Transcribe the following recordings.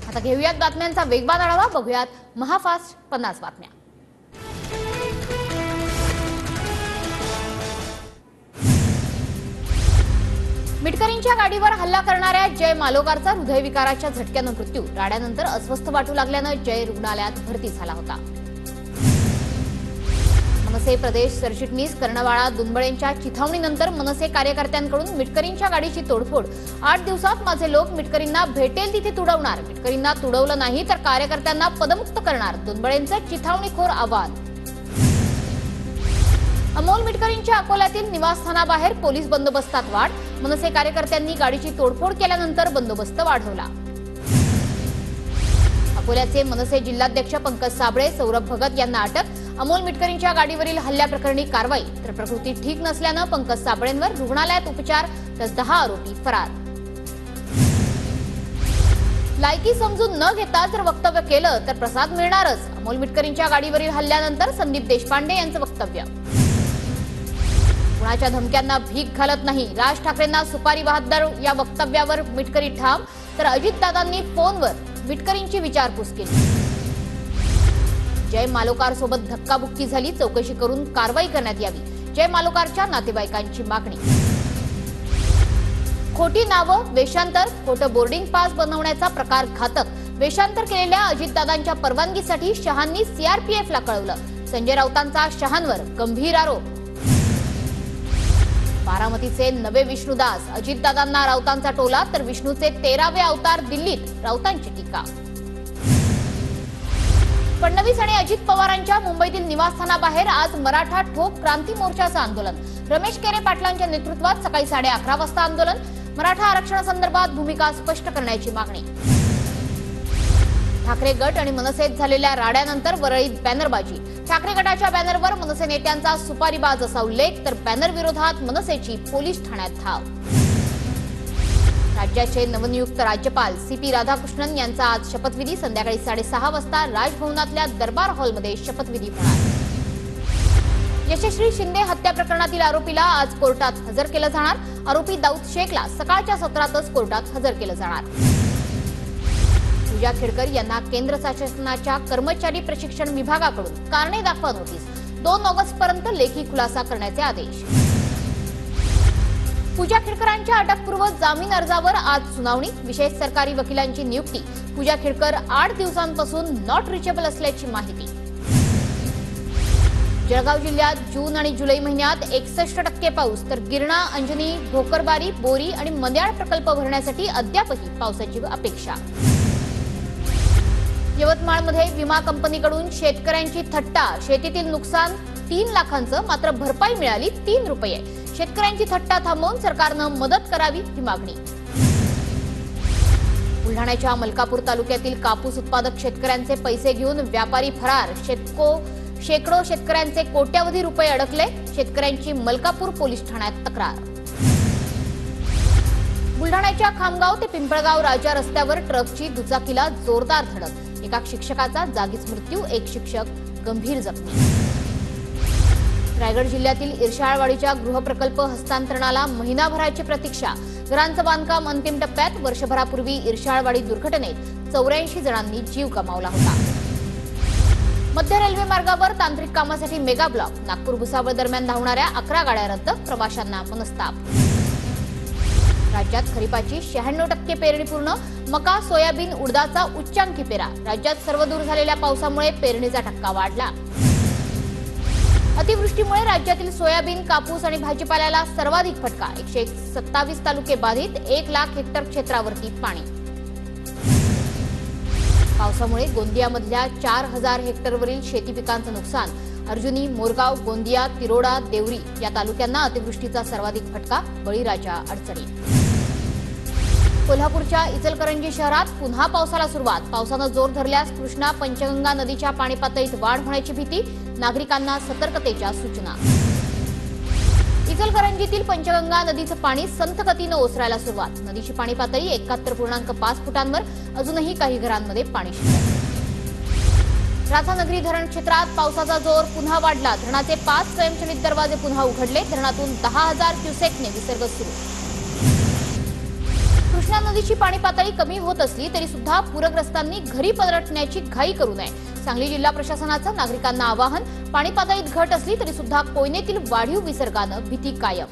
आता घेऊयात बातम्यांचा वेगवान आढावा, बघूयात महाफास्ट 50 बातम्या। मिटकरींच्या गाडीवर हल्ला करणाऱ्या जय मालोकारचा हृदयविकाराच्या झटक्याने मृत्यू। राड्यानंतर अस्वस्थ वाटू लागल्याने जय रुग्णालयात भरती झाला होता। मनसे प्रदेश सरचिटणीस कर्णवाळा दुंबळेंच्या चिथावणीनंतर मनसे कार्यकर्त्यांकडून मिटकरींच्या गाडीची तोडफोड। 8 दिवसात माझे लोक मिटकरींना भेटेल तिथे तुडवणार, मिटकरींना तुडवलं नाही तर कार्यकर्त्यांना पदमुक्त करणार, दुंबळेंचं चिथावणीखोर आवाहन। अमोल मिटकरींच्या अकोल्यातील निवासस्थानाबाहेर पोलीस बंदोबस्तात वाढ। मनसे कार्यकर्त्यांनी गाडीची तोडफोड केल्यानंतर बंदोबस्त वाढवला। अकोल्याचे मनसे जिल्हाध्यक्ष पंकज साबळे, सौरभ भगत यांना अटक। अमोल मिटकरींच्या गाडीवरील हल्ल्याप्रकरणी कारवाई, तर प्रकृती ठीक नसल्याने पंकज साबळेंवर रुग्णालयात उपचार, तर 10 आरोपी फरार। लायकी समजून न घेता जर वक्तव्य केलं तर प्रसाद मिळणारच, अमोल मिटकरींच्या गाडीवरील हल्ल्यानंतर संदीप देशपांडे यांचं वक्तव्य। कुणाच्या धमक्यांना भीक घालत नाही, राज ठाकरेंना सुपारी बहादर या वक्तव्यावर मिटकरी ठाम, तर अजितदादांनी फोनवर मिटकरींची विचारपूस केली। जय मालोकार सोबत धक्काबुक्की झाली, चौकशी करून कारवाई करण्यात यावी, जय मालोकारच्या नातेवाईकांची मागणी। खोटी नावं, वेषांतर, खोटं बोर्डिंग पास बनवण्याचा प्रकार घातक, वेषांतर केलेल्या अजितदादांच्या परवानगीसाठी शहांनी सीआरपीएफला कळवलं, संजय राऊतांचा शहांवर गंभीर आरोप। बारामतीचे नवे विष्णुदास, अजितदादांना राऊतांचा टोला, तर विष्णूचे 13वे अवतार दिल्लीत, राऊतांची टीका। फडणवीस आणि अजित पवारांच्या मुंबईतील निवासस्थानाबाहेर आज मराठा ठोक क्रांती मोर्चाचं आंदोलन। रमेश केरे पाटलांच्या नेतृत्वात सकाळी 11:30 वाजता आंदोलन। मराठा आरक्षणासंदर्भात भूमिका स्पष्ट करण्याची मागणी। ठाकरे गट आणि मनसेत झालेल्या राड्यानंतर वरळीत बॅनरबाजी। ठाकरे गटाच्या बॅनरवर मनसे नेत्यांचा सुपारीबाज असा उल्लेख, तर बॅनर विरोधात मनसेची पोलीस ठाण्यात धाव। राज्याचे नवनियुक्त राज्यपाल सीपी राधाकृष्णन यांचा आज शपथविधी, संध्याकाळी 6:30 वाजता राजभवनातल्या दरबार हॉलमध्ये शपथविधी होणार। यशश्री शिंदे हत्या प्रकरणातील आरोपीला आज कोर्टात हजर केलं जाणार। आरोपी दाऊद शेखला सकाळच्या सत्रातच कोर्टात हजर केलं जाणार। पूजा खेडकर यांना केंद्र शासनाच्या कर्मचारी प्रशिक्षण विभागाकडून कारणे दाखवा नोटीस, 2 ऑगस्टपर्यंत लेखी खुलासा करण्याचे आदेश। पूजा खेडकरांच्या अटकपूर्व जामीन अर्जावर आज सुनावणी, विशेष सरकारी वकिलांची नियुक्ती। पूजा खेडकर 8 दिवसांपासून नॉट रिचेबल असल्याची माहिती। जळगाव जिल्ह्यात जून आणि जुलै महिन्यात 61% पाऊस, तर गिरणा, अंजनी, भोकरबारी, बोरी आणि मद्याळ प्रकल्प भरण्यासाठी अद्यापही पावसाची अपेक्षा। यवतमाळमध्ये विमा कंपनीकडून शेतकऱ्यांची थट्टा, शेतीतील नुकसान 3 लाखांचं, मात्र भरपाई मिळाली 3 रुपये। शेतकऱ्यांची थट्टा थांबवून सरकारनं मदत करावी ही मागणी। बुलढाण्याच्या मलकापूर तालुक्यातील कापूस उत्पादक शेतकऱ्यांचे पैसे घेऊन व्यापारी फरार, शेकडो शेतकऱ्यांचे कोट्यावधी रुपये अडकले, शेतकऱ्यांची मलकापूर पोलीस ठाण्यात तक्रार। बुलढाण्याच्या खामगाव ते पिंपळगाव राजा रस्त्यावर ट्रकची दुचाकीला जोरदार धडक, एका शिक्षकाचा जागीच मृत्यू, एक शिक्षक गंभीर जखमी। रायगड जिल्ह्यातील इर्शाळवाडीच्या गृहप्रकल्प हस्तांतरणाला महिनाभराची प्रतीक्षा, घरांचं बांधकाम अंतिम टप्प्यात। वर्षभरापूर्वी इर्शाळवाडी दुर्घटनेत 84 जणांनी जीव गमावला होता। मध्य रेल्वे मार्गावर तांत्रिक कामासाठी मेगा ब्लॉक, नागपूर भुसावळ दरम्यान धावणाऱ्या 11 गाड्या रद्द, प्रवाशांना मनस्ताप। राज्यात खरीपाची 96% पेरणी पूर्ण, मका, सोयाबीन, उडदाचा उच्चांकी पेरा। राज्यात सर्वदूर झालेल्या पावसामुळे पेरणीचा टक्का वाढला। अतिवृष्टीमुळे राज्यातील सोयाबीन, कापूस आणि भाजीपाल्याला सर्वाधिक फटका, 127 तालुके बाधित, 1 लाख हेक्टर क्षेत्रावरती पाणी। पावसामुळे गोंदियामधल्या 4000 हेक्टरवरील शेती पिकांचं नुकसान, अर्जुनी, मोरगाव, गोंदिया, तिरोडा, देवरी या तालुक्यांना अतिवृष्टीचा सर्वाधिक फटका, बळीराजा अडचणीत। कोल्हापूरच्या इचलकरंजी शहरात पुन्हा पावसाला सुरुवात, पावसानं जोर धरल्यास कृष्णा पंचगंगा नदीच्या पाणी पातळीत वाढ होण्याची भीती, नागरिकांना सतर्कतेच्या सूचना। इचलकरंजीतील पंचगंगा नदीचं पाणी संथ गतीनं ओसरायला सुरुवात, नदीची पाणी पातळी 71.5 फुटांवर, अजूनही काही घरांमध्ये पाणी शिरलं। राधानगरी धरण क्षेत्रात पावसाचा जोर पुन्हा वाढला, धरणाचे 5 स्वयंचलित दरवाजे पुन्हा उघडले, धरणातून 10,000 क्युसेकने विसर्ग सुरू। कृष्णा नदीची पाणी पातळी कमी होत असली तरी सुद्धा पूरग्रस्तांनी घरी परतण्याची घाई करू नये. सांगली जिल्हा प्रशासनाचं नागरिकांना आवाहन. पाणी पातळीत घट असली तरी सुद्धा कोयनेतील वाढीव विसर्गानं भीती कायम.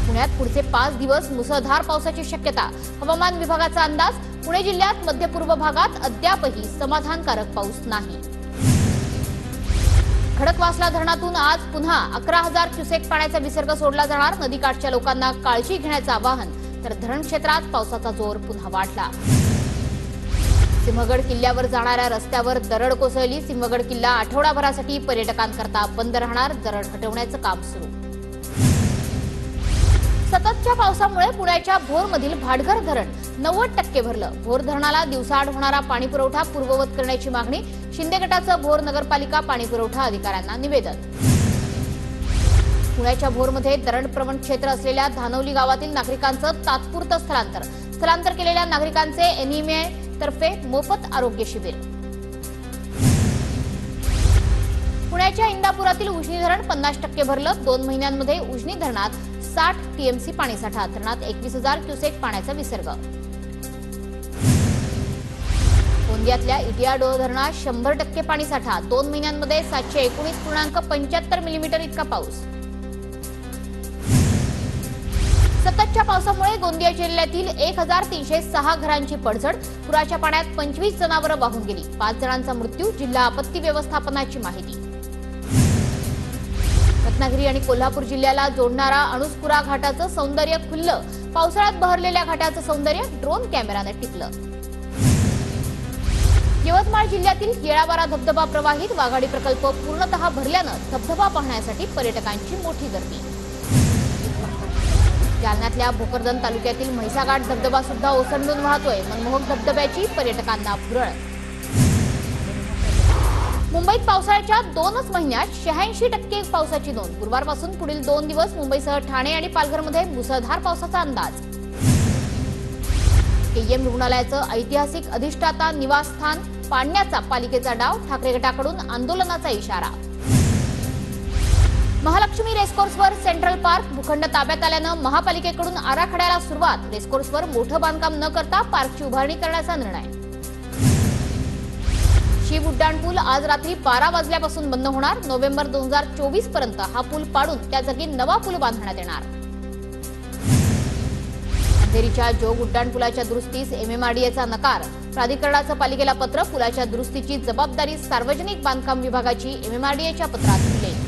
पुण्यात पुढचे 5 दिवस मुसळधार पावसाची शक्यता. हवामान विभागाचा अंदाज. पुणे जिल्ह्यात मध्य पूर्व भागात अद्यापही समाधानकारक पाऊस नाही. खडकवासला धरणातून आज पुन्हा 11,000 क्युसेक पाण्याचा विसर्ग सोडला जाणार. नदीकाठच्या लोकांना काळजी घेण्याचं आवाहन. तर धरण क्षेत्रात पावसाचा जोर पुन्हा वाढला. सिंहगड किल्ल्यावर जाणाऱ्या रस्त्यावर दरड कोसळली. सिंहगड किल्ला आठवडाभरासाठी पर्यटकांकरता बंद राहणार. दरड हटवण्याचं काम सुरू. सततच्या पावसामुळे पुण्याच्या भोरमधील भाटघर धरण 90% भरलं. भोर धरणाला दिवसाआड होणारा पाणी पुरवठा पूर्ववत करण्याची मागणी. शिंदे गटाचं भोर नगरपालिका पाणी पुरवठा अधिकाऱ्यांना निवेदन. पुण्याच्या भोरमध्ये धरण प्रवण क्षेत्र असलेल्या धानवली गावातील नागरिकांचं तात्पुरतं स्थलांतर केलेल्या नागरिकांचे एनईएमए तर्फे मोफत आरोग्य शिबिर. पुण्याच्या इंदापुरातील उजनी धरण 50% भरलं. 2 महिन्यांमध्ये उजनी धरणात 60 टीएमसी पाणीसाठा. धरणात 21,000 क्युसेक पाण्याचा विसर्ग. गोंदियातल्या इटियाडोह धरणात 100% पाणीसाठा. 2 महिन्यांमध्ये 719.75 मिलीमीटर इतका पाऊस. सततच्या पावसामुळे गोंदिया जिल्ह्यातील 1,306 घरांची पडझड. पुराच्या पाण्यात 25 जनावरं वाहून गेली. 5 जणांचा मृत्यू. जिल्हा आपत्ती व्यवस्थापनाची माहिती. रत्नागिरी आणि कोल्हापूर जिल्ह्याला जोडणारा अणुस्कुरा घाटाचं सौंदर्य खुललं. पावसाळ्यात बहरलेल्या घाटाचं सौंदर्य ड्रोन कॅमेराने टिपलं. यवतमाळ जिल्ह्यातील येळावारा धबधबा प्रवाहित. वाघाडी प्रकल्प पूर्णतः भरल्यानं धबधबा पाहण्यासाठी पर्यटकांची मोठी गर्दी. जालन्यातल्या भोकरदन तालुक्यातील म्हैसाघाट धबधबा सुद्धा ओसंडून वाहतोय. मनमोहक धबधब्याची पर्यटकांना भुरळ. मुंबईत पावसाळ्याच्या 2च महिन्यात 86% पावसाची नोंद. गुरुवारपासून पुढील 2 दिवस मुंबईसह ठाणे आणि पालघरमध्ये मुसळधार पावसाचा अंदाज. केईएम रुग्णालयाचं ऐतिहासिक अधिष्ठाता निवासस्थान पाडण्याचा पालिकेचा डाव. ठाकरे गटाकडून आंदोलनाचा इशारा. महालक्ष्मी रेसकोर्सवर सेंट्रल पार्क भूखंड ताब्यात आल्यानं महापालिकेकडून आराखड्याला सुरुवात. रेसकोर्सवर मोठं बांधकाम न करता पार्कची उभारणी करण्याचा निर्णय. शिव उड्डाणपूल आज रात्री 12 वाजल्यापासून बंद होणार. नोव्हेंबर 2024 पर्यंत हा पूल पाडून त्या जागी नवा पूल बांधण्यात येणार. अंधेरीच्या जोग उड्डाणपुलाच्या दुरुस्तीस एमएमआरडीएचा नकार. प्राधिकरणाचं पालिकेला पत्र. पुलाच्या दुरुस्तीची जबाबदारी सार्वजनिक बांधकाम विभागाची. एमएमआरडीएच्या पत्रात उल्लेख.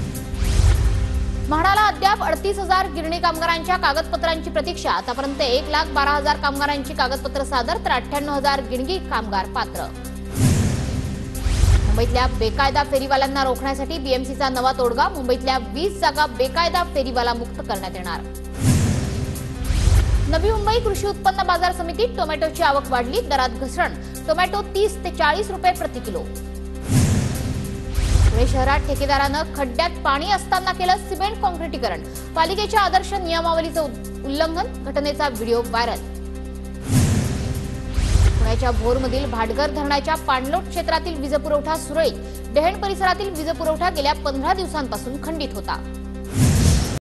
म्हाडाला अद्याप 38,000 गिरणी कामगारांच्या कागदपत्रांची प्रतीक्षा. आतापर्यंत 1,12,000 कामगारांची कागदपत्र सादर. तर 98,000 गिरणी कामगार पात्र. मुंबईतल्या बेकायदा फेरीवाल्यांना रोखण्यासाठी बीएमसीचा नवा तोडगा. मुंबईतल्या 20 जागा बेकायदा फेरीवाला मुक्त करण्यात येणार. नवी मुंबई कृषी उत्पन्न बाजार समितीत टोमॅटोची आवक वाढली. दरात घसरण. टोमॅटो 30 ते 40 रुपये प्रति किलो. पुणे शहरात ठेकेदारानं खड्ड्यात पाणी असताना केलं सिमेंट काँक्रिटीकरण. पालिकेच्या आदर्श नियमावलीचं उल्लंघन. घटनेचा व्हिडिओ व्हायरल. पुण्याच्या भोरमधील भाटघर धरणाच्या पाणलोट क्षेत्रातील वीजपुरवठा सुरळीत. डेहण परिसरातील वीजपुरवठा गेल्या 15 दिवसांपासून खंडित होता.